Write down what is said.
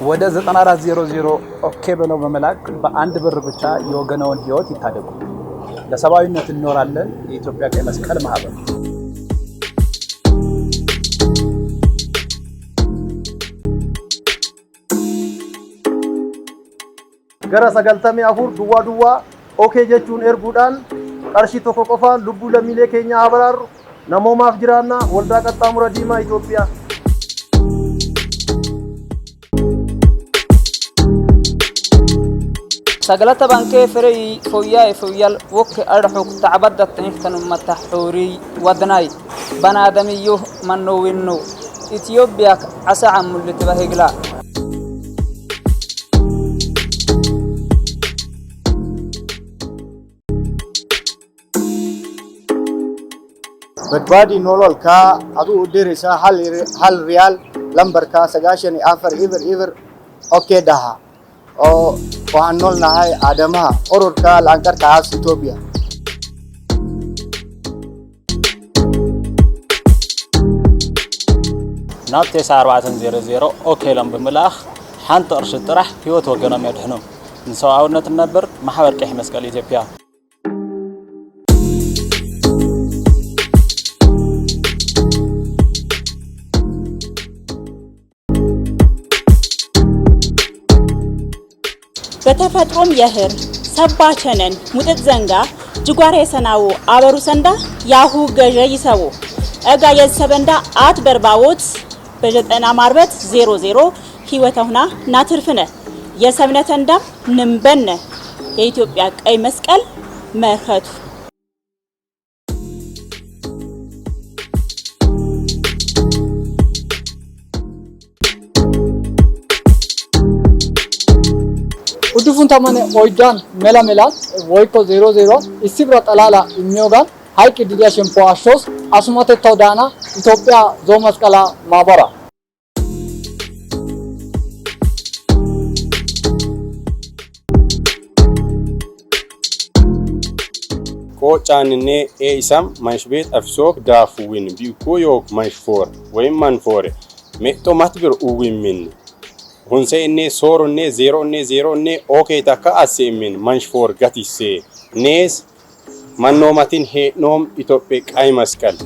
ወደ 9400 ኦኬ ብለው በመላክ በአንድ ብር ብቻ የወገነውን ህይወት ይታደጉ። ለሰብአዊነት እንኖራለን። የኢትዮጵያ ቀይ መስቀል ማህበር gara 94 duwwa okay jechuun erguudhaan qarshii tokko qofaan lubbuu lammiilee keenya abaraaru namoomaaf jiraanna waldaa qaxxaamura diimaa Itoophiyaa سجلت بانكي فري فويال وك أرحوك تعبدت تنفتن متحوري ودناي بنادميو منو وينو إثيوبيا عسى عمو اللي تبهيقلا بدبادي نولول كا أدو درسا هل ريال لمبر كا سجاشني آفر إيفر أوكي دها أو وعنول نهاي آدمها أورور كا لانكر تاس إثيوبيا نابتي سعر 400 أوكي لم بملاخ حانت أرش الطرح فيوت وقنا ميدحنو نسوا عودنا النبر محاور كيح مسكال إثيوبيا በተፈጥሮም የህር ሰባቸነን ሙጥት ዘንጋ ጅጓሬ ሰናው አበሩ ሰንዳ ያሁ ገጀ ይሰው እጋ የሰበንዳ አት በርባዎት በዘጠና ማርበት 00 ህይወተውና ናትርፍነ የሰብነተንዳ ንምበነ የኢትዮጵያ ቀይ መስቀል መርከቱ Udufun tamane oidan mela voiko 00 isibra talala imyogan haiki didia shempo ashos asumate todana Ethiopia zomaskala mabara Kocanine isam manshbet afsok dafuwin biuko yok manshfor wayim manfore metto matbir uwimmin hunse inne soro ne 0 ne okay taka asemin manshfor gatisse nes mannomatin he nom Ethiopia qay maskal